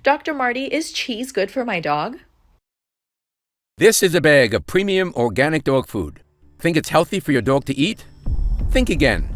Dr. Marty, is cheese good for my dog? This is a bag of premium organic dog food. Think it's healthy for your dog to eat? Think again.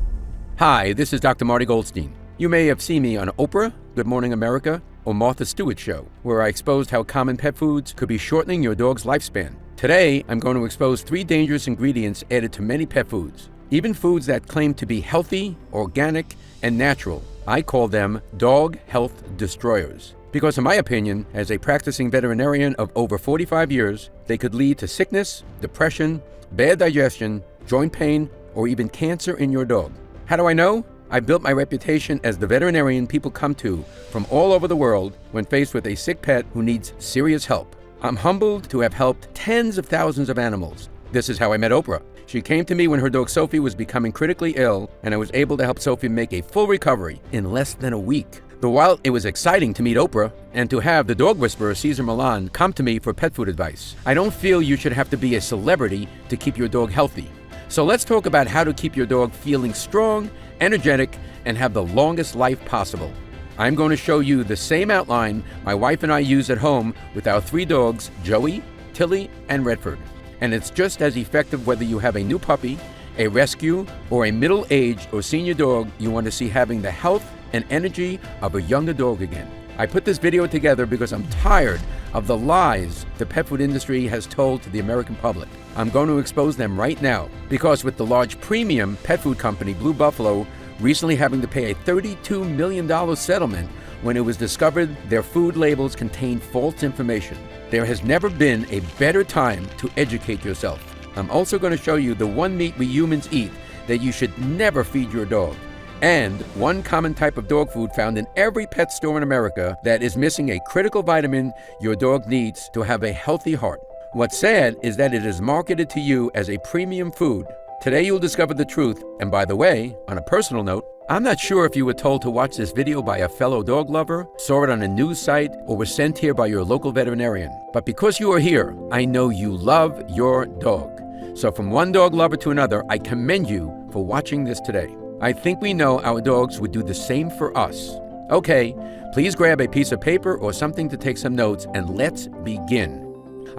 Hi, this is Dr. Marty Goldstein. You may have seen me on Oprah, Good Morning America, or Martha Stewart's show, where I exposed how common pet foods could be shortening your dog's lifespan. Today, I'm going to expose 3 dangerous ingredients added to many pet foods, even foods that claim to be healthy, organic, and natural. I call them dog health destroyers. Because in my opinion, as a practicing veterinarian of over 45 years, they could lead to sickness, depression, bad digestion, joint pain, or even cancer in your dog. How do I know? I built my reputation as the veterinarian people come to from all over the world when faced with a sick pet who needs serious help. I'm humbled to have helped tens of thousands of animals. This is how I met Oprah. She came to me when her dog Sophie was becoming critically ill, and I was able to help Sophie make a full recovery in less than a week. Though while it was exciting to meet Oprah and to have the dog whisperer Cesar Millan come to me for pet food advice, I don't feel you should have to be a celebrity to keep your dog healthy. So let's talk about how to keep your dog feeling strong, energetic, and have the longest life possible. I'm going to show you the same outline my wife and I use at home with our 3 dogs, Joey, Tilly, and Redford. And it's just as effective whether you have a new puppy, a rescue, or a middle-aged or senior dog you want to see having the health and energy of a younger dog again. I put this video together because I'm tired of the lies the pet food industry has told to the American public. I'm going to expose them right now because with the large premium pet food company Blue Buffalo recently having to pay a $32 million settlement when it was discovered their food labels contained false information. There has never been a better time to educate yourself. I'm also going to show you the one meat we humans eat that you should never feed your dog, and one common type of dog food found in every pet store in America that is missing a critical vitamin your dog needs to have a healthy heart. What's sad is that it is marketed to you as a premium food. Today you'll discover the truth, and by the way, on a personal note, I'm not sure if you were told to watch this video by a fellow dog lover, saw it on a news site, or was sent here by your local veterinarian. But because you are here, I know you love your dog. So from one dog lover to another, I commend you for watching this today. I think we know our dogs would do the same for us. Okay, please grab a piece of paper or something to take some notes, and let's begin.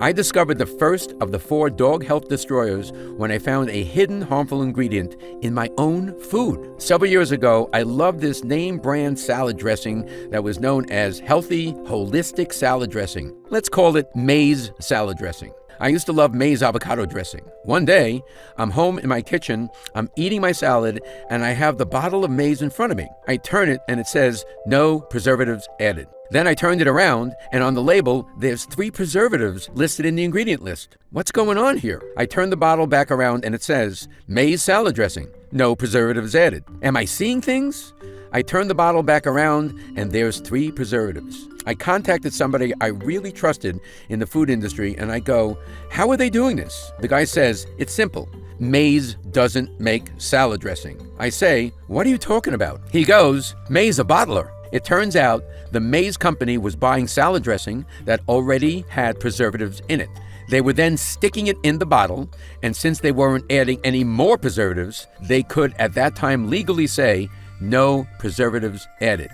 I discovered the first of the 4 dog health destroyers when I found a hidden harmful ingredient in my own food. Several years ago, I loved this name brand salad dressing that was known as Healthy Holistic Salad Dressing. Let's call it Maize Salad Dressing. I used to love maize avocado dressing. One day, I'm home in my kitchen, I'm eating my salad, and I have the bottle of maize in front of me. I turn it and it says, no preservatives added. Then I turned it around, and on the label, there's 3 preservatives listed in the ingredient list. What's going on here? I turn the bottle back around and it says, maize salad dressing, no preservatives added. Am I seeing things? I turn the bottle back around and there's 3 preservatives. I contacted somebody I really trusted in the food industry and I go, how are they doing this? The guy says, it's simple. Maize doesn't make salad dressing. I say, what are you talking about? He goes, maize a bottler. It turns out the maize company was buying salad dressing that already had preservatives in it. They were then sticking it in the bottle, and since they weren't adding any more preservatives, they could at that time legally say, no preservatives added.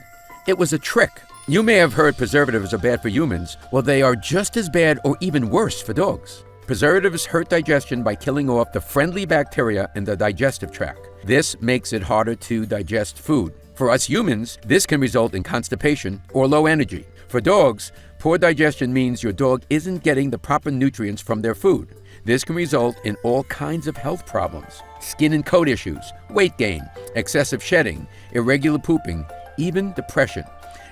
It was a trick. You may have heard preservatives are bad for humans. Well, they are just as bad or even worse for dogs. Preservatives hurt digestion by killing off the friendly bacteria in the digestive tract. This makes it harder to digest food. For us humans, this can result in constipation or low energy. For dogs, poor digestion means your dog isn't getting the proper nutrients from their food. This can result in all kinds of health problems, skin and coat issues, weight gain, excessive shedding, irregular pooping, even depression.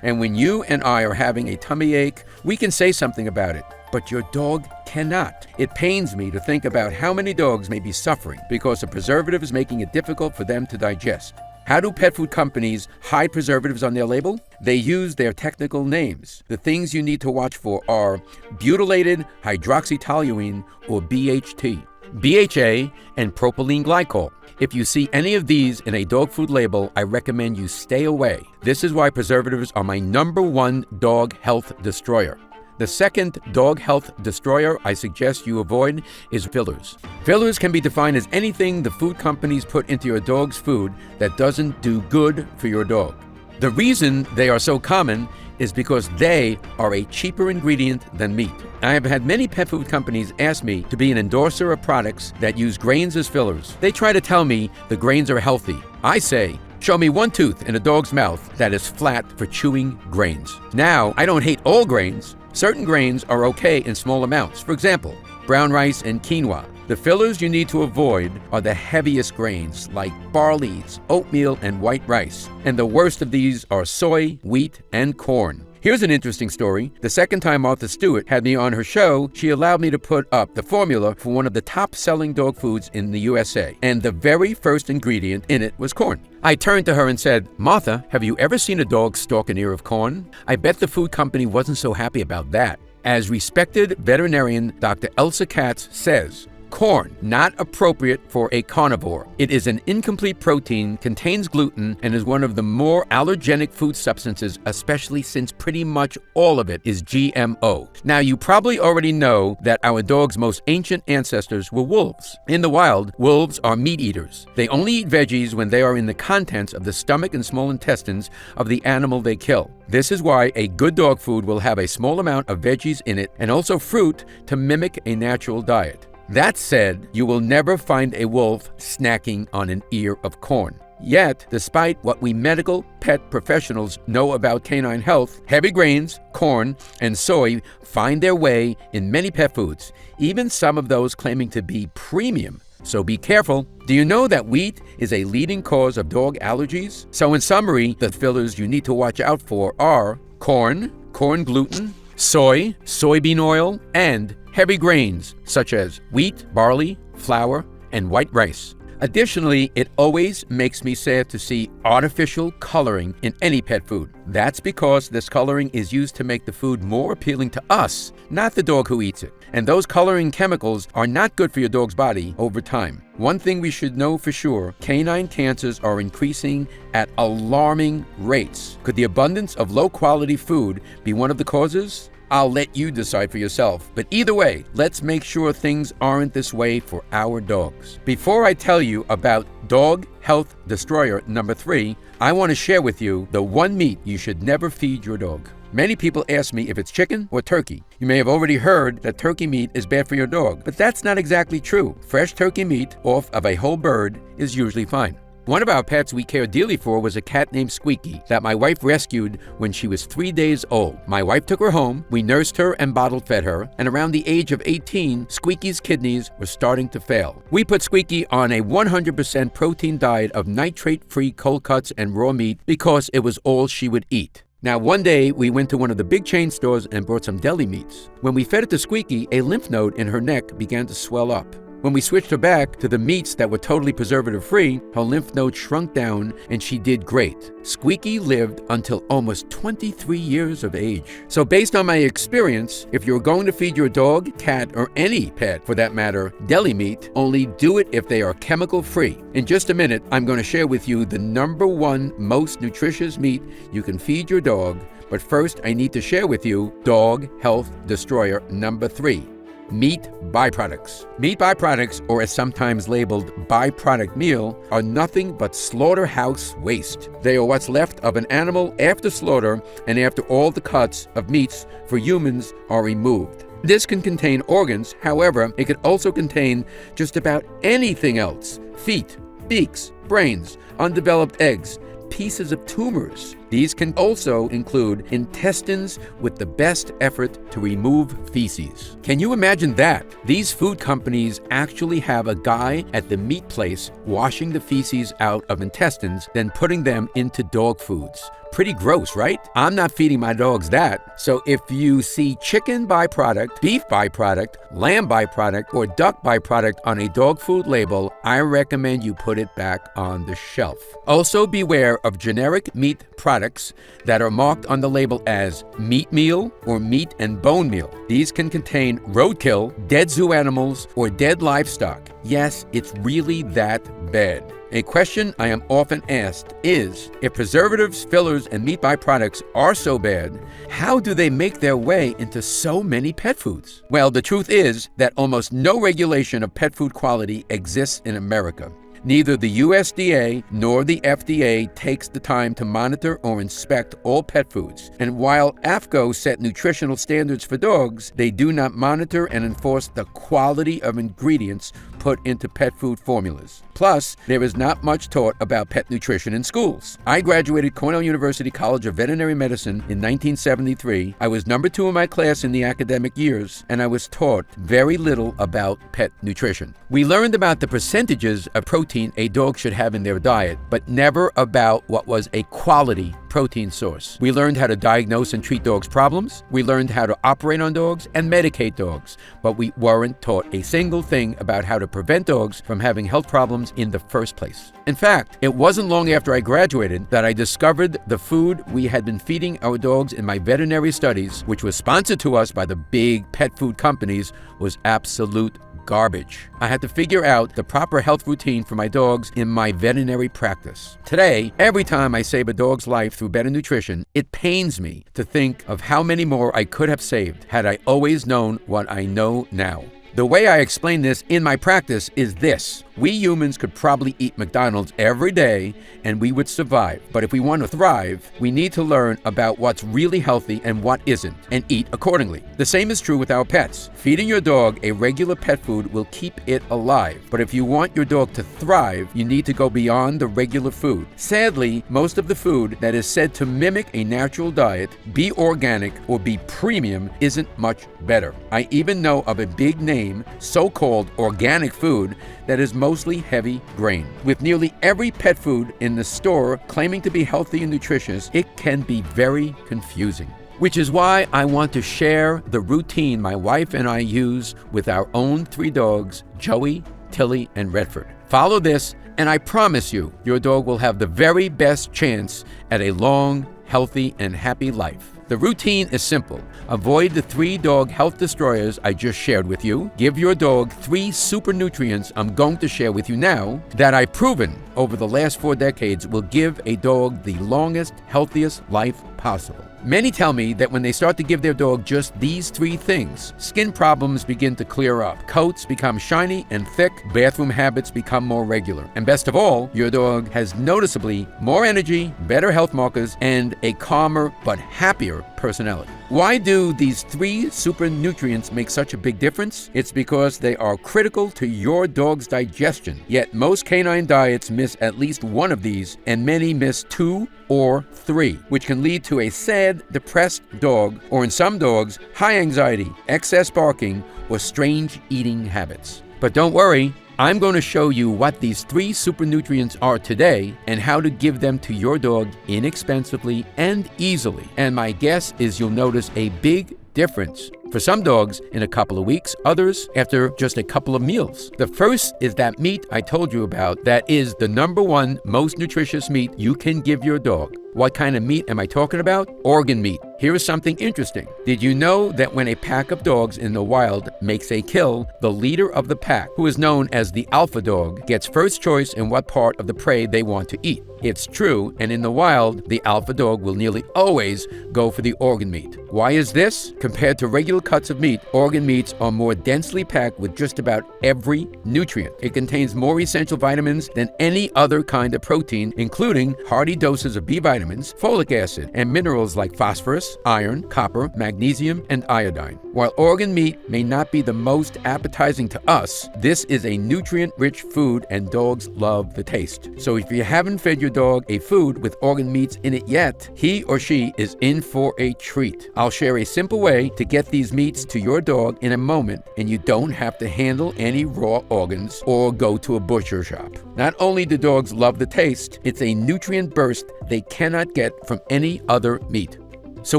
And when you and I are having a tummy ache, we can say something about it, but your dog cannot. It pains me to think about how many dogs may be suffering because a preservative is making it difficult for them to digest. How do pet food companies hide preservatives on their label? They use their technical names. The things you need to watch for are butylated hydroxytoluene or BHT, BHA, and propylene glycol. If you see any of these in a dog food label, I recommend you stay away. This is why preservatives are my #1 dog health destroyer. The second dog health destroyer I suggest you avoid is fillers. Fillers can be defined as anything the food companies put into your dog's food that doesn't do good for your dog. The reason they are so common is because they are a cheaper ingredient than meat. I have had many pet food companies ask me to be an endorser of products that use grains as fillers. They try to tell me the grains are healthy. I say, show me one tooth in a dog's mouth that is flat for chewing grains. Now, I don't hate all grains. Certain grains are okay in small amounts. For example, brown rice and quinoa. The fillers you need to avoid are the heaviest grains like barleys, oatmeal, and white rice. And the worst of these are soy, wheat, and corn. Here's an interesting story. The second time Martha Stewart had me on her show, she allowed me to put up the formula for one of the top-selling dog foods in the USA. And the very first ingredient in it was corn. I turned to her and said, Martha, have you ever seen a dog stalk an ear of corn? I bet the food company wasn't so happy about that. As respected veterinarian Dr. Elsa Katz says, corn, not appropriate for a carnivore. It is an incomplete protein, contains gluten, and is one of the more allergenic food substances, especially since pretty much all of it is GMO. Now, you probably already know that our dog's most ancient ancestors were wolves. In the wild, wolves are meat eaters. They only eat veggies when they are in the contents of the stomach and small intestines of the animal they kill. This is why a good dog food will have a small amount of veggies in it and also fruit to mimic a natural diet. That said, you will never find a wolf snacking on an ear of corn. Yet, despite what we medical pet professionals know about canine health, heavy grains, corn, and soy find their way in many pet foods, even some of those claiming to be premium. So be careful. Do you know that wheat is a leading cause of dog allergies? So in summary, the fillers you need to watch out for are corn gluten, soy, soybean oil, and heavy grains such as wheat, barley, flour, and white rice. Additionally, it always makes me sad to see artificial coloring in any pet food. That's because this coloring is used to make the food more appealing to us, not the dog who eats it. And those coloring chemicals are not good for your dog's body over time. One thing we should know for sure, canine cancers are increasing at alarming rates. Could the abundance of low-quality food be one of the causes? I'll let you decide for yourself. But either way, let's make sure things aren't this way for our dogs. Before I tell you about Dog Health Destroyer number 3, I want to share with you the one meat you should never feed your dog. Many people ask me if it's chicken or turkey. You may have already heard that turkey meat is bad for your dog, but that's not exactly true. Fresh turkey meat off of a whole bird is usually fine. One of our pets we cared dearly for was a cat named Squeaky that my wife rescued when she was 3 days old. My wife took her home, we nursed her and bottle fed her, and around the age of 18, Squeaky's kidneys were starting to fail. We put Squeaky on a 100% protein diet of nitrate-free cold cuts and raw meat because it was all she would eat. Now, one day, we went to one of the big chain stores and bought some deli meats. When we fed it to Squeaky, a lymph node in her neck began to swell up. When we switched her back to the meats that were totally preservative-free, her lymph node shrunk down and she did great. Squeaky lived until almost 23 years of age. So based on my experience, if you're going to feed your dog, cat, or any pet for that matter, deli meat, only do it if they are chemical-free. In just a minute, I'm going to share with you the number 1 most nutritious meat you can feed your dog. But first, I need to share with you Dog Health Destroyer number 3. Meat byproducts. Meat byproducts, or as sometimes labeled byproduct meal, are nothing but slaughterhouse waste. They are what's left of an animal after slaughter and after all the cuts of meats for humans are removed. This can contain organs, however, it could also contain just about anything else. Feet, beaks, brains, undeveloped eggs, pieces of tumors. These can also include intestines with the best effort to remove feces. Can you imagine that? These food companies actually have a guy at the meat place washing the feces out of intestines, then putting them into dog foods. Pretty gross, right? I'm not feeding my dogs that. So if you see chicken byproduct, beef byproduct, lamb byproduct, or duck byproduct on a dog food label, I recommend you put it back on the shelf. Also beware of generic meat products that are marked on the label as meat meal or meat and bone meal. These can contain roadkill, dead zoo animals, or dead livestock. Yes, it's really that bad. A question I am often asked is, if preservatives, fillers, and meat byproducts are so bad, how do they make their way into so many pet foods? Well, the truth is that almost no regulation of pet food quality exists in America. Neither the USDA nor the FDA takes the time to monitor or inspect all pet foods. And while AAFCO set nutritional standards for dogs, they do not monitor and enforce the quality of ingredients put into pet food formulas. Plus, there is not much taught about pet nutrition in schools. I graduated Cornell University College of Veterinary Medicine in 1973. I was number 2 in my class in the academic years, and I was taught very little about pet nutrition. We learned about the percentages of protein a dog should have in their diet, but never about what was a quality protein source. We learned how to diagnose and treat dogs' problems. We learned how to operate on dogs and medicate dogs, but we weren't taught a single thing about how to prevent dogs from having health problems in the first place. In fact, it wasn't long after I graduated that I discovered the food we had been feeding our dogs in my veterinary studies, which was sponsored to us by the big pet food companies, was absolute garbage. I had to figure out the proper health routine for my dogs in my veterinary practice. Today, every time I save a dog's life through better nutrition, it pains me to think of how many more I could have saved had I always known what I know now. The way I explain this in my practice is this. We humans could probably eat McDonald's every day and we would survive. But if we want to thrive, we need to learn about what's really healthy and what isn't, and eat accordingly. The same is true with our pets. Feeding your dog a regular pet food will keep it alive. But if you want your dog to thrive, you need to go beyond the regular food. Sadly, most of the food that is said to mimic a natural diet, be organic, or be premium isn't much better. I even know of a big name, so-called organic food, that is mostly heavy grain. With nearly every pet food in the store claiming to be healthy and nutritious, it can be very confusing. Which is why I want to share the routine my wife and I use with our own 3 dogs, Joey, Tilly, and Redford. Follow this, and I promise you, your dog will have the very best chance at a long, healthy, and happy life. The routine is simple. Avoid the 3 dog health destroyers I just shared with you. Give your dog 3 super nutrients I'm going to share with you now that I've proven over the last 4 decades will give a dog the longest, healthiest life possible. Many tell me that when they start to give their dog just these 3 things, skin problems begin to clear up, coats become shiny and thick, bathroom habits become more regular, and best of all, your dog has noticeably more energy, better health markers, and a calmer but happier personality. Why do these 3 super nutrients make such a big difference? It's because they are critical to your dog's digestion. Yet most canine diets miss at least one of these, and many miss 2 or 3, which can lead to a sad, depressed dog, or in some dogs, high anxiety, excess barking, or strange eating habits. But don't worry, I'm going to show you what these 3 super nutrients are today and how to give them to your dog inexpensively and easily. And my guess is you'll notice a big difference. For some dogs, in a couple of weeks, others after just a couple of meals. The first is that meat I told you about that is the #1 most nutritious meat you can give your dog. What kind of meat am I talking about? Organ meat. Here is something interesting. Did you know that when a pack of dogs in the wild makes a kill, the leader of the pack, who is known as the alpha dog, gets first choice in what part of the prey they want to eat? It's true, and in the wild, the alpha dog will nearly always go for the organ meat. Why is this? Compared to regular cuts of meat, organ meats are more densely packed with just about every nutrient. It contains more essential vitamins than any other kind of protein, including hearty doses of B vitamins, folic acid, and minerals like phosphorus, iron, copper, magnesium, and iodine. While organ meat may not be the most appetizing to us, this is a nutrient-rich food and dogs love the taste. So if you haven't fed your dog a food with organ meats in it yet, he or she is in for a treat. I'll share a simple way to get these meats to your dog in a moment, and you don't have to handle any raw organs or go to a butcher shop. Not only do dogs love the taste, it's a nutrient burst they cannot get from any other meat. So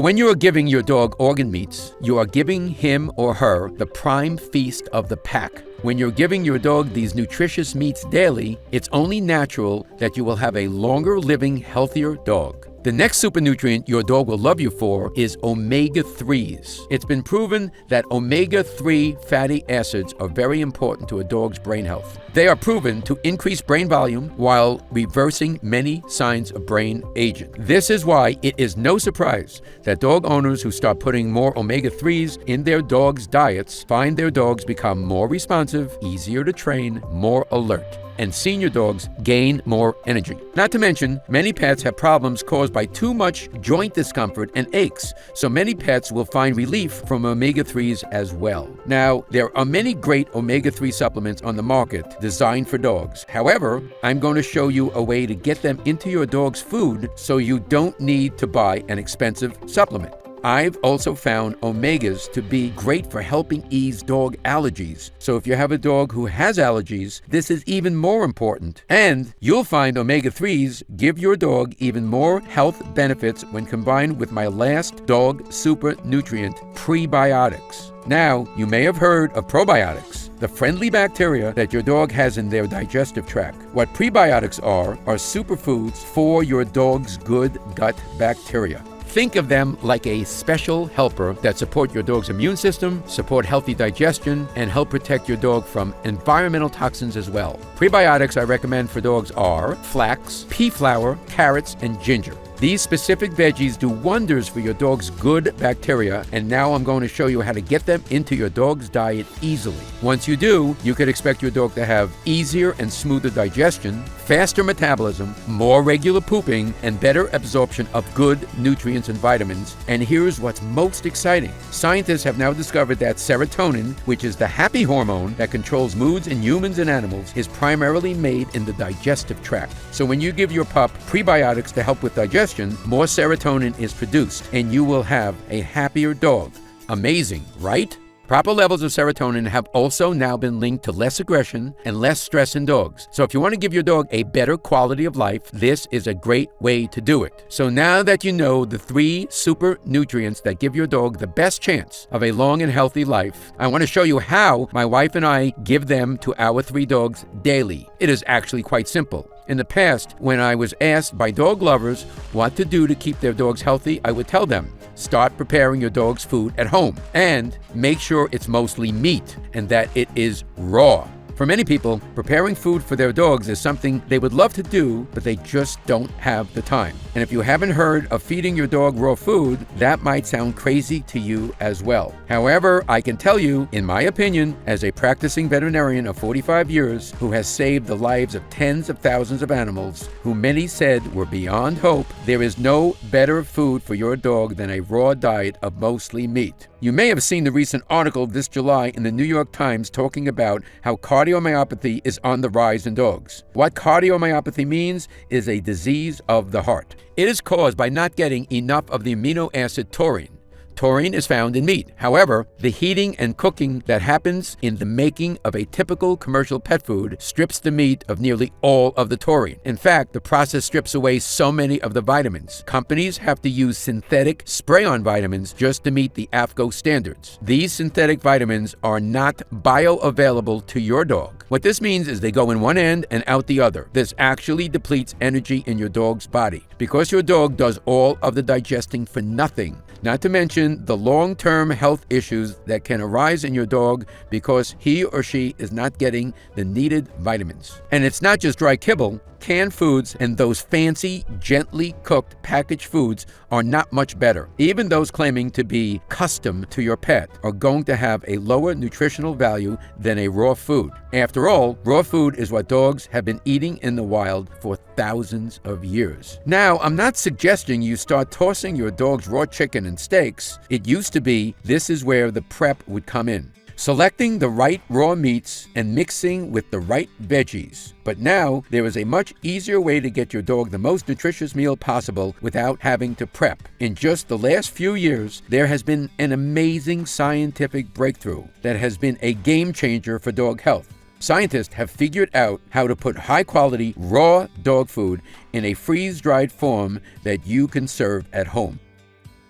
when you are giving your dog organ meats, you are giving him or her the prime feast of the pack. When you're giving your dog these nutritious meats daily, it's only natural that you will have a longer living, healthier dog. The next super nutrient your dog will love you for is omega-3s. It's been proven that omega-3 fatty acids are very important to a dog's brain health. They are proven to increase brain volume while reversing many signs of brain aging. This is why it is no surprise that dog owners who start putting more omega-3s in their dogs' diets find their dogs become more responsive, easier to train, more alert. and senior dogs gain more energy. Not to mention, many pets have problems caused by too much joint discomfort and aches, so many pets will find relief from omega-3s as well. Now, there are many great omega-3 supplements on the market designed for dogs. However, I'm going to show you a way to get them into your dog's food so you don't need to buy an expensive supplement. I've also found omegas to be great for helping ease dog allergies. So if you have a dog who has allergies, this is even more important. And you'll find omega-3s give your dog even more health benefits when combined with my last dog super nutrient, prebiotics. Now, you may have heard of probiotics, the friendly bacteria that your dog has in their digestive tract. What prebiotics are superfoods for your dog's good gut bacteria. Think of them like a special helper that support your dog's immune system, support healthy digestion, and help protect your dog from environmental toxins as well. Prebiotics I recommend for dogs are flax, pea flower, carrots, and ginger. These specific veggies do wonders for your dog's good bacteria, and now I'm going to show you how to get them into your dog's diet easily. Once you do, you can expect your dog to have easier and smoother digestion, faster metabolism, more regular pooping, and better absorption of good nutrients and vitamins. And here's what's most exciting. Scientists have now discovered that serotonin, which is the happy hormone that controls moods in humans and animals, is primarily made in the digestive tract. So when you give your pup prebiotics to help with digestion, more serotonin is produced, and you will have a happier dog. Amazing, right? Proper levels of serotonin have also now been linked to less aggression and less stress in dogs. So if you want to give your dog a better quality of life, this is a great way to do it. So now that you know the 3 super nutrients that give your dog the best chance of a long and healthy life, I want to show you how my wife and I give them to our 3 dogs daily. It is actually quite simple. In the past, when I was asked by dog lovers what to do to keep their dogs healthy, I would tell them, start preparing your dog's food at home and make sure it's mostly meat and that it is raw. For many people, preparing food for their dogs is something they would love to do, but they just don't have the time. And if you haven't heard of feeding your dog raw food, that might sound crazy to you as well. However, I can tell you, in my opinion, as a practicing veterinarian of 45 years who has saved the lives of tens of thousands of animals who many said were beyond hope, there is no better food for your dog than a raw diet of mostly meat. You may have seen the recent article this July in the New York Times talking about how cardiomyopathy is on the rise in dogs. What cardiomyopathy means is a disease of the heart. It is caused by not getting enough of the amino acid taurine. Taurine is found in meat. However, the heating and cooking that happens in the making of a typical commercial pet food strips the meat of nearly all of the taurine. In fact, the process strips away so many of the vitamins. Companies have to use synthetic spray-on vitamins just to meet the AAFCO standards. These synthetic vitamins are not bioavailable to your dog. What this means is they go in one end and out the other. This actually depletes energy in your dog's body. Because your dog does all of the digesting for nothing, not to mention the long-term health issues that can arise in your dog because he or she is not getting the needed vitamins. And it's not just dry kibble. Canned foods and those fancy, gently cooked packaged foods are not much better. Even those claiming to be custom to your pet are going to have a lower nutritional value than a raw food. After all, raw food is what dogs have been eating in the wild for thousands of years. Now, I'm not suggesting you start tossing your dog's raw chicken and steaks. It used to be this is where the prep would come in. Selecting the right raw meats and mixing with the right veggies. But now, there is a much easier way to get your dog the most nutritious meal possible without having to prep. In just the last few years, there has been an amazing scientific breakthrough that has been a game changer for dog health. Scientists have figured out how to put high-quality raw dog food in a freeze-dried form that you can serve at home.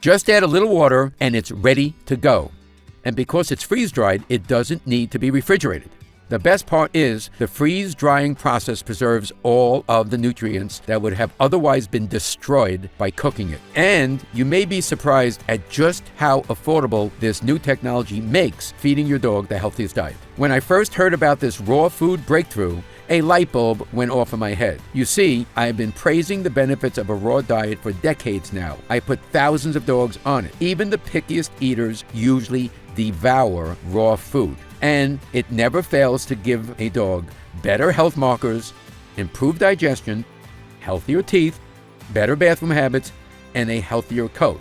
Just add a little water and it's ready to go. And because it's freeze-dried, it doesn't need to be refrigerated. The best part is the freeze-drying process preserves all of the nutrients that would have otherwise been destroyed by cooking it. And you may be surprised at just how affordable this new technology makes feeding your dog the healthiest diet. When I first heard about this raw food breakthrough, a light bulb went off in my head. You see, I have been praising the benefits of a raw diet for decades now. I put thousands of dogs on it. Even the pickiest eaters usually devour raw food. And it never fails to give a dog better health markers, improved digestion, healthier teeth, better bathroom habits, and a healthier coat.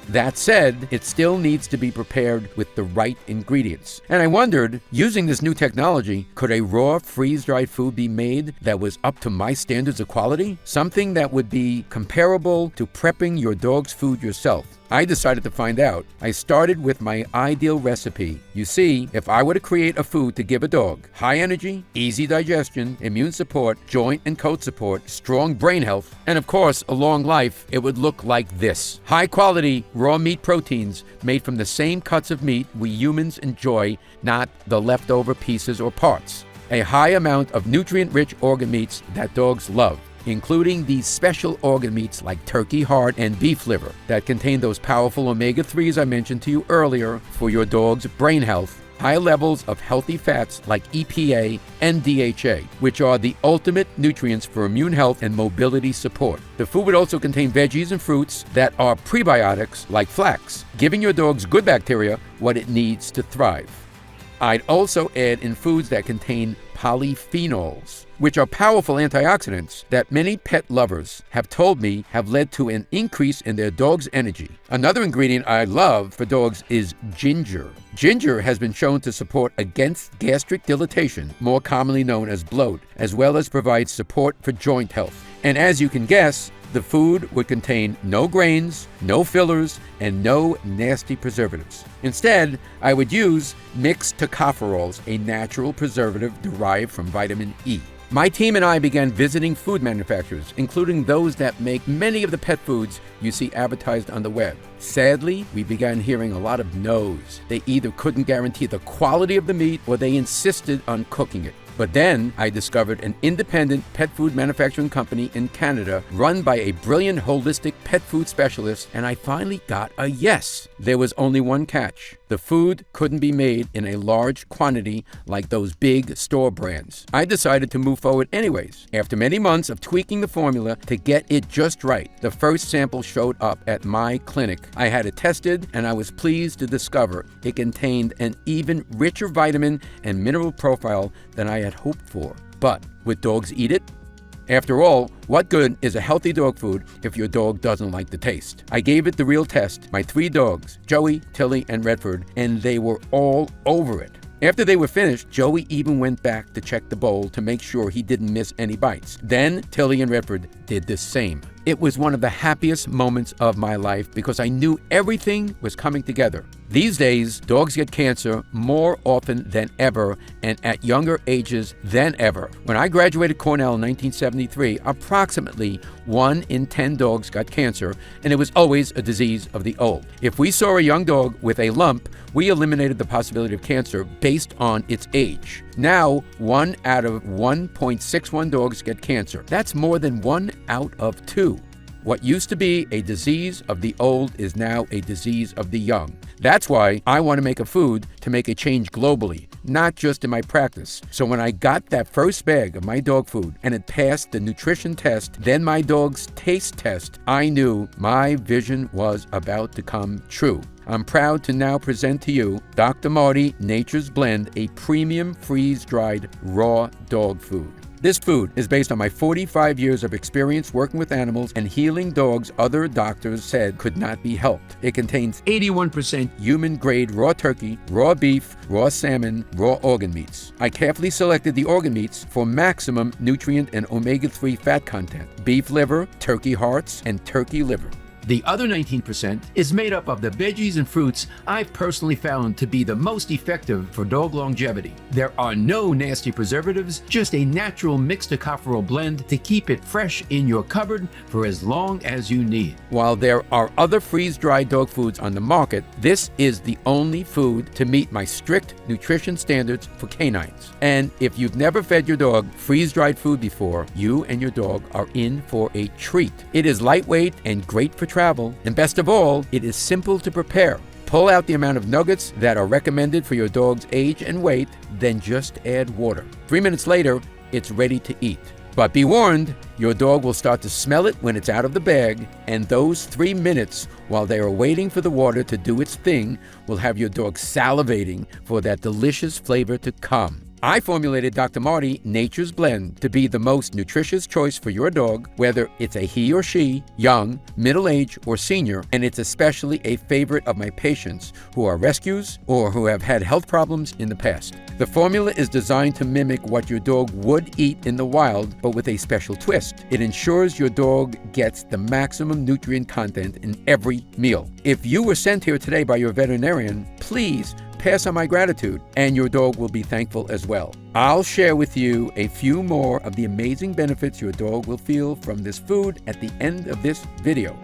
That said, it still needs to be prepared with the right ingredients. And I wondered, using this new technology, could a raw, freeze-dried food be made that was up to my standards of quality? Something that would be comparable to prepping your dog's food yourself. I decided to find out. I started with my ideal recipe. You see, if I were to create a food to give a dog high energy, easy digestion, immune support, joint and coat support, strong brain health, and of course, a long life, it would look like this. High quality raw meat proteins made from the same cuts of meat we humans enjoy, not the leftover pieces or parts. A high amount of nutrient-rich organ meats that dogs love, including these special organ meats like turkey heart and beef liver that contain those powerful omega-3s I mentioned to you earlier for your dog's brain health. High levels of healthy fats like EPA and DHA, which are the ultimate nutrients for immune health and mobility support. The food would also contain veggies and fruits that are prebiotics like flax, giving your dog's good bacteria what it needs to thrive. I'd also add in foods that contain polyphenols, which are powerful antioxidants that many pet lovers have told me have led to an increase in their dog's energy. Another ingredient I love for dogs is ginger. Ginger has been shown to support against gastric dilatation, more commonly known as bloat, as well as provide support for joint health. And as you can guess, the food would contain no grains, no fillers, and no nasty preservatives. Instead, I would use mixed tocopherols, a natural preservative derived from vitamin E. My team and I began visiting food manufacturers, including those that make many of the pet foods you see advertised on the web. Sadly, we began hearing a lot of no's. They either couldn't guarantee the quality of the meat or they insisted on cooking it. But then I discovered an independent pet food manufacturing company in Canada run by a brilliant holistic pet food specialist, and I finally got a yes. There was only one catch. The food couldn't be made in a large quantity like those big store brands. I decided to move forward anyways. After many months of tweaking the formula to get it just right, the first sample showed up at my clinic. I had it tested, and I was pleased to discover it contained an even richer vitamin and mineral profile than I had hoped for. But would dogs eat it? After all, what good is a healthy dog food if your dog doesn't like the taste? I gave it the real test, my 3 dogs, Joey, Tilly, and Redford, and they were all over it. After they were finished, Joey even went back to check the bowl to make sure he didn't miss any bites. Then Tilly and Redford did the same. It was one of the happiest moments of my life because I knew everything was coming together. These days, dogs get cancer more often than ever and at younger ages than ever. When I graduated Cornell in 1973, approximately 1 in 10 dogs got cancer, and it was always a disease of the old. If we saw a young dog with a lump, we eliminated the possibility of cancer based on its age. Now, 1 out of 1.61 dogs get cancer. That's more than 1 out of 2. What used to be a disease of the old is now a disease of the young. That's why I want to make a food to make a change globally, not just in my practice. So when I got that first bag of my dog food and it passed the nutrition test, then my dog's taste test, I knew my vision was about to come true. I'm proud to now present to you Dr. Marty Natures Blend, a premium freeze-dried raw dog food. This food is based on my 45 years of experience working with animals and healing dogs other doctors said could not be helped. It contains 81% human-grade raw turkey, raw beef, raw salmon, raw organ meats. I carefully selected the organ meats for maximum nutrient and omega-3 fat content: beef liver, turkey hearts, and turkey liver. The other 19% is made up of the veggies and fruits I've personally found to be the most effective for dog longevity. There are no nasty preservatives, just a natural mixed tocopherol blend to keep it fresh in your cupboard for as long as you need. While there are other freeze-dried dog foods on the market, this is the only food to meet my strict nutrition standards for canines. And if you've never fed your dog freeze-dried food before, you and your dog are in for a treat. It is lightweight and great for travel, and best of all, it is simple to prepare. Pull out the amount of nuggets that are recommended for your dog's age and weight, then just add water. 3 minutes later, it's ready to eat. But be warned, your dog will start to smell it when it's out of the bag, and those 3 minutes while they are waiting for the water to do its thing will have your dog salivating for that delicious flavor to come. I formulated Dr. Marty Natures Blend to be the most nutritious choice for your dog, whether it's a he or she, young, middle-aged, or senior, and it's especially a favorite of my patients who are rescues or who have had health problems in the past. The formula is designed to mimic what your dog would eat in the wild, but with a special twist. It ensures your dog gets the maximum nutrient content in every meal. If you were sent here today by your veterinarian, please pass on my gratitude, and your dog will be thankful as well. I'll share with you a few more of the amazing benefits your dog will feel from this food at the end of this video.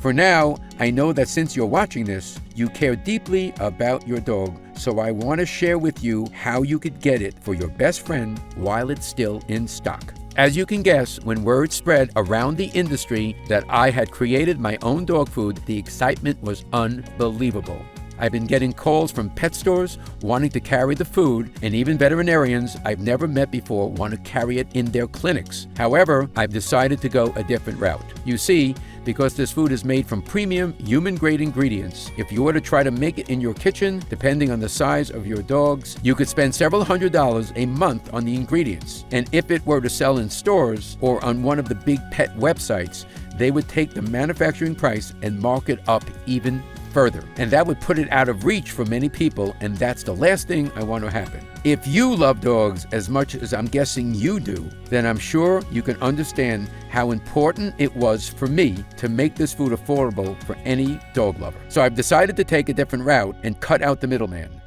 For now, I know that since you're watching this, you care deeply about your dog, so I want to share with you how you could get it for your best friend while it's still in stock. As you can guess, when word spread around the industry that I had created my own dog food, the excitement was unbelievable. I've been getting calls from pet stores wanting to carry the food, and even veterinarians I've never met before want to carry it in their clinics. However, I've decided to go a different route. You see, because this food is made from premium human-grade ingredients, if you were to try to make it in your kitchen, depending on the size of your dogs, you could spend several $100s a month on the ingredients. And if it were to sell in stores or on one of the big pet websites, they would take the manufacturing price and mark it up even further. And that would put it out of reach for many people, and that's the last thing I want to happen. If you love dogs as much as I'm guessing you do, then I'm sure you can understand how important it was for me to make this food affordable for any dog lover. So I've decided to take a different route and cut out the middleman.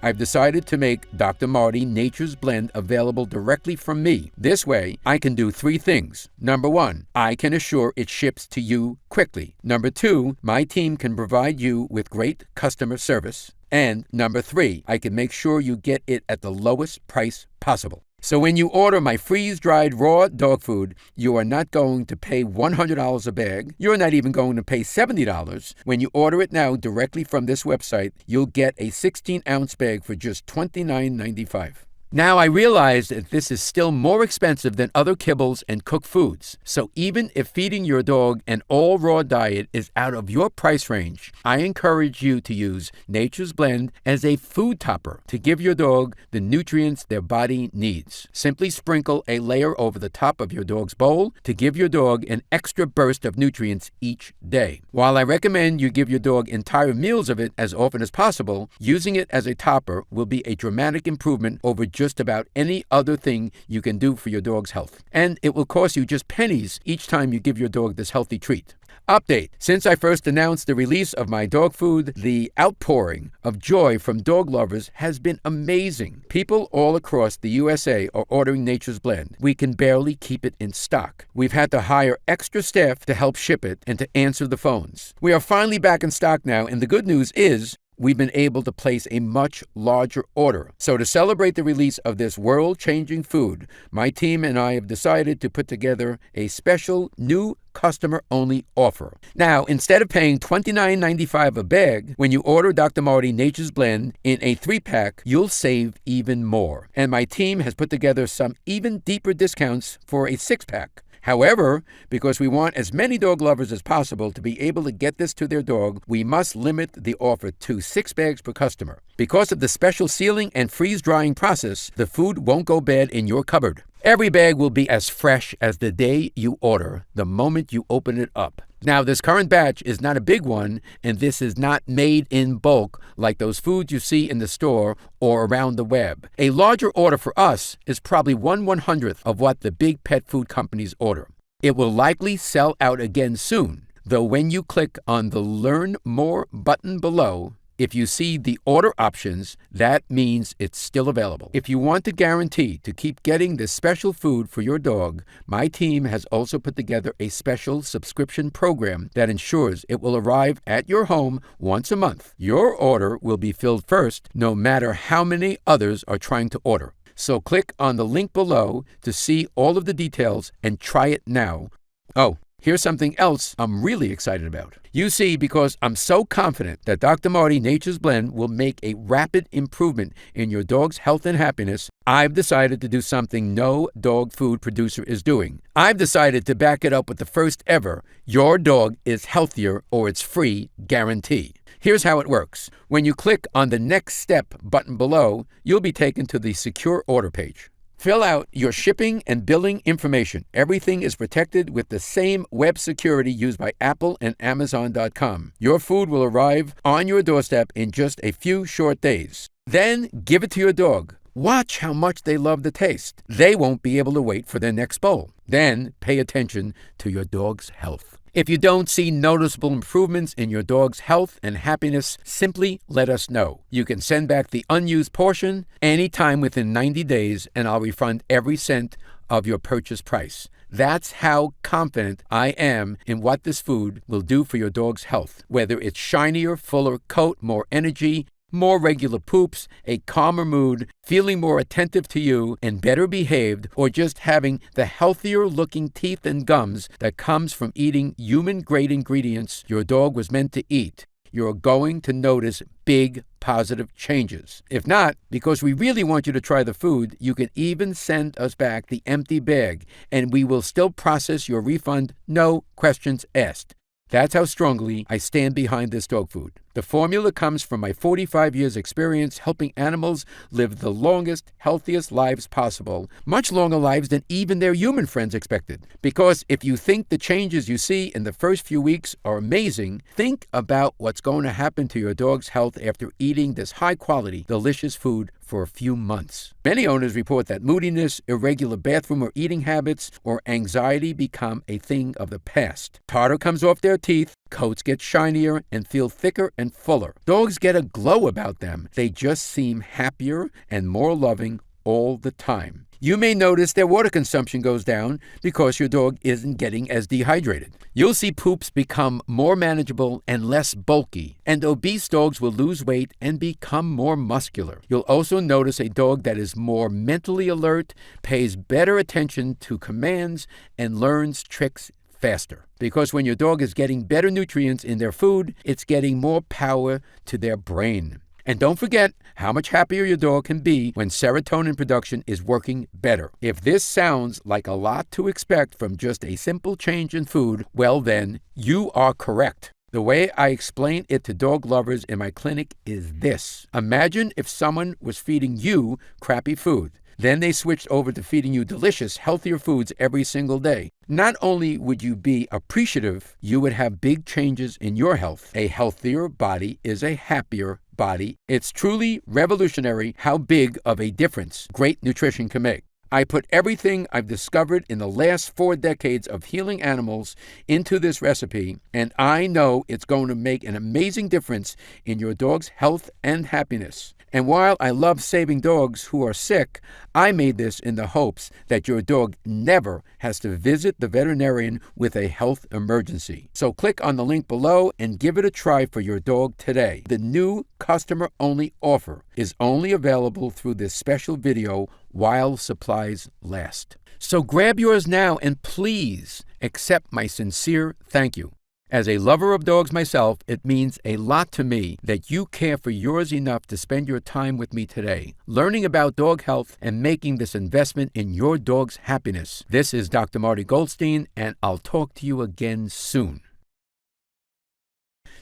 I've decided to make Dr. Marty Natures Blend available directly from me. This way, I can do 3 things. Number 1, I can assure it ships to you quickly. Number 2, my team can provide you with great customer service. And number 3, I can make sure you get it at the lowest price possible. So when you order my freeze-dried raw dog food, you are not going to pay $100 a bag. You're not even going to pay $70. When you order it now directly from this website, you'll get a 16-ounce bag for just $29.95. Now, I realize that this is still more expensive than other kibbles and cooked foods. So even if feeding your dog an all-raw diet is out of your price range, I encourage you to use Nature's Blend as a food topper to give your dog the nutrients their body needs. Simply sprinkle a layer over the top of your dog's bowl to give your dog an extra burst of nutrients each day. While I recommend you give your dog entire meals of it as often as possible, using it as a topper will be a dramatic improvement over just about any other thing you can do for your dog's health. And it will cost you just pennies each time you give your dog this healthy treat. Update. Since I first announced the release of my dog food, the outpouring of joy from dog lovers has been amazing. People all across the USA are ordering Nature's Blend. We can barely keep it in stock. We've had to hire extra staff to help ship it and to answer the phones. We are finally back in stock now, and the good news is we've been able to place a much larger order. So to celebrate the release of this world-changing food, my team and I have decided to put together a special new customer-only offer. Now, instead of paying $29.95 a bag, when you order Dr. Marty Nature's Blend in a 3-pack, you'll save even more. And my team has put together some even deeper discounts for a 6-pack. However, because we want as many dog lovers as possible to be able to get this to their dog, we must limit the offer to 6 bags per customer. Because of the special sealing and freeze-drying process, the food won't go bad in your cupboard. Every bag will be as fresh as the day you order, the moment you open it up. Now, this current batch is not a big one, and this is not made in bulk like those foods you see in the store or around the web. A larger order for us is probably 1/100th of what the big pet food companies order. It will likely sell out again soon, though when you click on the Learn More button below, if you see the order options, that means it's still available. If you want to guarantee to keep getting this special food for your dog, my team has also put together a special subscription program that ensures it will arrive at your home once a month. Your order will be filled first, no matter how many others are trying to order. So click on the link below to see all of the details and try it now. Oh, Here's something else I'm really excited about. You see, because I'm so confident that Dr. Marty Nature's Blend will make a rapid improvement in your dog's health and happiness, I've decided to do something no dog food producer is doing. I've decided to back it up with the first ever "Your dog is healthier or it's free" guarantee. Here's how it works. When you click on the Next Step button below, you'll be taken to the Secure Order page. Fill out your shipping and billing information. Everything is protected with the same web security used by Apple and Amazon.com. Your food will arrive on your doorstep in just a few short days. Then give it to your dog. Watch how much they love the taste. They won't be able to wait for their next bowl. Then pay attention to your dog's health. If you don't see noticeable improvements in your dog's health and happiness, simply let us know. You can send back the unused portion anytime within 90 days, and I'll refund every cent of your purchase price. That's how confident I am in what this food will do for your dog's health. Whether it's shinier, fuller coat, more energy, more regular poops, a calmer mood, feeling more attentive to you and better behaved, or just having the healthier looking teeth and gums that comes from eating human-grade ingredients your dog was meant to eat, you're going to notice big positive changes. If not, because we really want you to try the food, you can even send us back the empty bag, and we will still process your refund, no questions asked. That's how strongly I stand behind this dog food. The formula comes from my 45 years experience helping animals live the longest, healthiest lives possible, much longer lives than even their human friends expected. Because if you think the changes you see in the first few weeks are amazing, think about what's going to happen to your dog's health after eating this high-quality, delicious food for a few months. Many owners report that moodiness, irregular bathroom or eating habits, or anxiety become a thing of the past. Tartar comes off their teeth, coats get shinier and feel thicker and fuller. Dogs get a glow about them. They just seem happier and more loving all the time. You may notice their water consumption goes down because your dog isn't getting as dehydrated. You'll see poops become more manageable and less bulky, and obese dogs will lose weight and become more muscular. You'll also notice a dog that is more mentally alert, pays better attention to commands, and learns tricks faster. Because when your dog is getting better nutrients in their food, it's getting more power to their brain. And don't forget how much happier your dog can be when serotonin production is working better. If this sounds like a lot to expect from just a simple change in food, well then, you are correct. The way I explain it to dog lovers in my clinic is this. Imagine if someone was feeding you crappy food. Then they switched over to feeding you delicious, healthier foods every single day. Not only would you be appreciative, you would have big changes in your health. A healthier body is a happier body. It's truly revolutionary how big of a difference great nutrition can make. I put everything I've discovered in the last 4 decades of healing animals into this recipe, and I know it's going to make an amazing difference in your dog's health and happiness. And while I love saving dogs who are sick, I made this in the hopes that your dog never has to visit the veterinarian with a health emergency. So click on the link below and give it a try for your dog today. The new customer-only offer is only available through this special video while supplies last. So grab yours now and please accept my sincere thank you. As a lover of dogs myself, it means a lot to me that you care for yours enough to spend your time with me today, learning about dog health and making this investment in your dog's happiness. This is Dr. Marty Goldstein, and I'll talk to you again soon.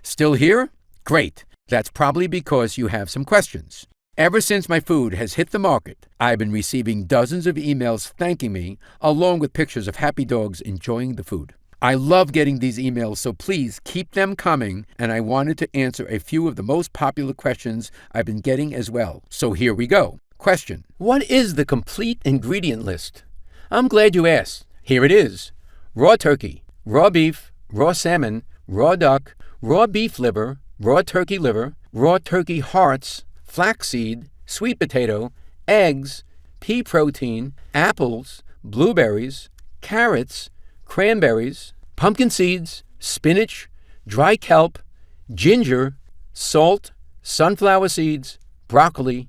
Still here? Great. That's probably because you have some questions. Ever since my food has hit the market, I've been receiving dozens of emails thanking me, along with pictures of happy dogs enjoying the food. I love getting these emails, so please keep them coming, and I wanted to answer a few of the most popular questions I've been getting as well. So here we go. Question: what is the complete ingredient list? I'm glad you asked. Here it is. Raw turkey, raw beef, raw salmon, raw duck, raw beef liver, raw turkey hearts, flaxseed, sweet potato, eggs, pea protein, apples, blueberries, carrots, cranberries, pumpkin seeds, spinach, dry kelp, ginger, salt, sunflower seeds, broccoli,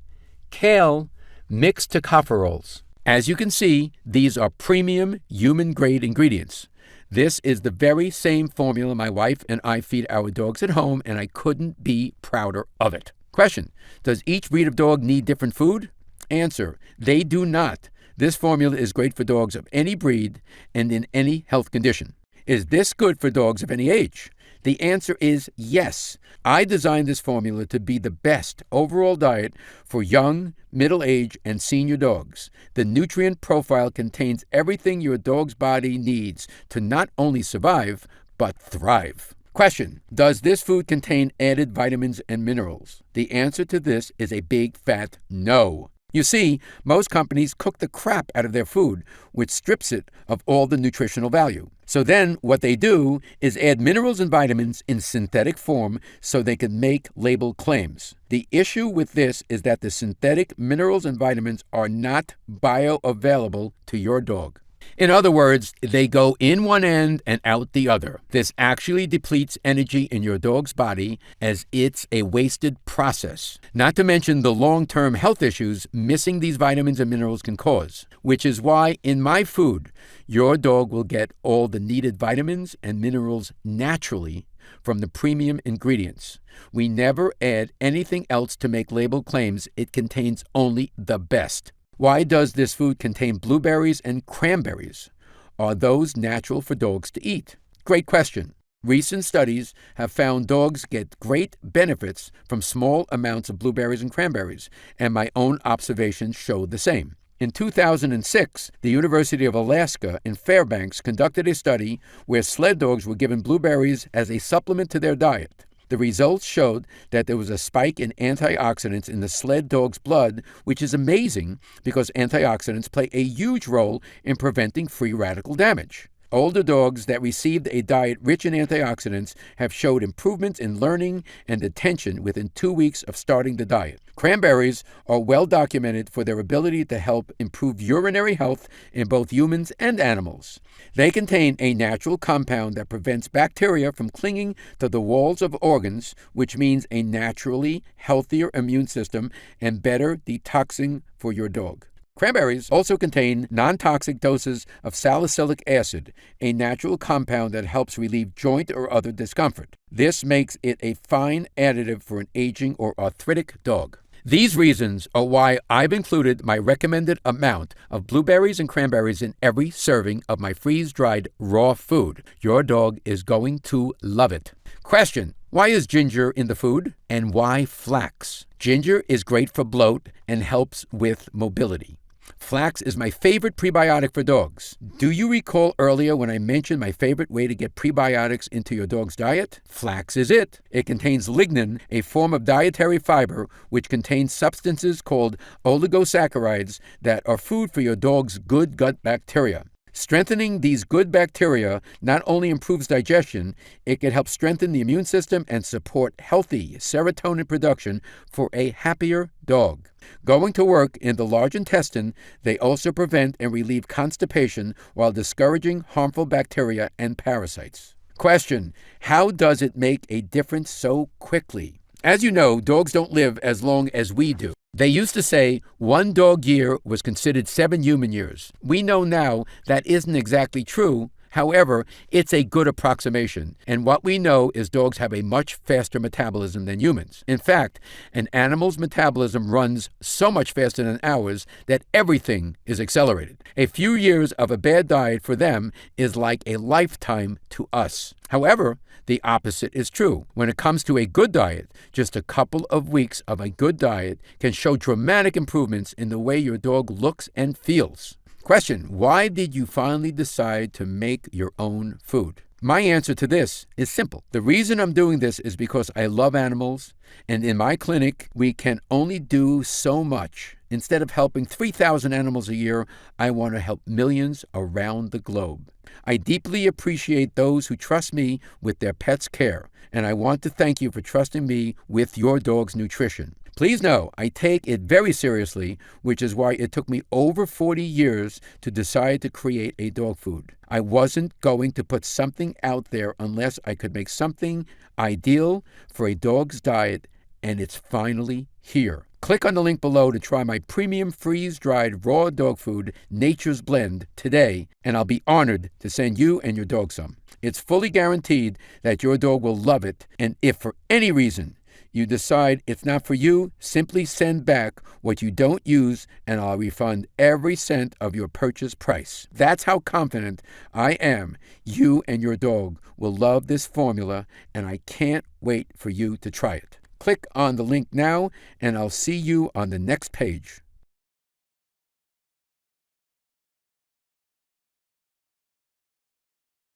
kale, mixed tocopherols. As you can see, these are premium human-grade ingredients. This is the very same formula my wife and I feed our dogs at home, and I couldn't be prouder of it. Question: does each breed of dog need different food? Answer: they do not. This formula is great for dogs of any breed and in any health condition. Is this good for dogs of any age? The answer is yes. I designed this formula to be the best overall diet for young, middle-aged, and senior dogs. The nutrient profile contains everything your dog's body needs to not only survive, but thrive. Question: does this food contain added vitamins and minerals? The answer to this is a big fat no. You see, most companies cook the crap out of their food, which strips it of all the nutritional value. So then what they do is add minerals and vitamins in synthetic form so they can make label claims. The issue with this is that the synthetic minerals and vitamins are not bioavailable to your dog. In other words, they go in one end and out the other. This actually depletes energy in your dog's body as it's a wasted process. Not to mention the long-term health issues missing these vitamins and minerals can cause, which is why in my food, your dog will get all the needed vitamins and minerals naturally from the premium ingredients. We never add anything else to make label claims. It contains only the best. Why does this food contain blueberries and cranberries? Are those natural for dogs to eat? Great question. Recent studies have found dogs get great benefits from small amounts of blueberries and cranberries, and my own observations show the same. In 2006, the University of Alaska in Fairbanks conducted a study where sled dogs were given blueberries as a supplement to their diet. The results showed that there was a spike in antioxidants in the sled dog's blood, which is amazing because antioxidants play a huge role in preventing free radical damage. Older dogs that received a diet rich in antioxidants have showed improvements in learning and attention within 2 weeks of starting the diet. Cranberries are well documented for their ability to help improve urinary health in both humans and animals. They contain a natural compound that prevents bacteria from clinging to the walls of organs, which means a naturally healthier immune system and better detoxing for your dog. Cranberries also contain non-toxic doses of salicylic acid, a natural compound that helps relieve joint or other discomfort. This makes it a fine additive for an aging or arthritic dog. These reasons are why I've included my recommended amount of blueberries and cranberries in every serving of my freeze-dried raw food. Your dog is going to love it. Question: why is ginger in the food? And why flax? Ginger is great for bloat and helps with mobility. Flax is my favorite prebiotic for dogs. Do you recall earlier when I mentioned my favorite way to get prebiotics into your dog's diet? Flax is it. It contains lignin, a form of dietary fiber which contains substances called oligosaccharides that are food for your dog's good gut bacteria. Strengthening these good bacteria not only improves digestion, it can help strengthen the immune system and support healthy serotonin production for a happier dog. Going to work in the large intestine, they also prevent and relieve constipation while discouraging harmful bacteria and parasites. Question: how does it make a difference so quickly? As you know, dogs don't live as long as we do. They used to say 1 dog year was considered 7 human years. We know now that isn't exactly true. However, it's a good approximation, and what we know is dogs have a much faster metabolism than humans. In fact, an animal's metabolism runs so much faster than ours that everything is accelerated. A few years of a bad diet for them is like a lifetime to us. However, the opposite is true. When it comes to a good diet, just a couple of weeks of a good diet can show dramatic improvements in the way your dog looks and feels. Question: why did you finally decide to make your own food? My answer to this is simple. The reason I'm doing this is because I love animals, and in my clinic, we can only do so much. Instead of helping 3,000 animals a year, I want to help millions around the globe. I deeply appreciate those who trust me with their pet's care, and I want to thank you for trusting me with your dog's nutrition. Please know I take it very seriously, which is why it took me over 40 years to decide to create a dog food. I wasn't going to put something out there unless I could make something ideal for a dog's diet, and it's finally here. Click on the link below to try my premium freeze-dried raw dog food, Nature's Blend, today, and I'll be honored to send you and your dog some. It's fully guaranteed that your dog will love it, and if for any reason you decide it's not for you, simply send back what you don't use and I'll refund every cent of your purchase price. That's how confident I am you and your dog will love this formula, and I can't wait for you to try it. Click on the link now and I'll see you on the next page.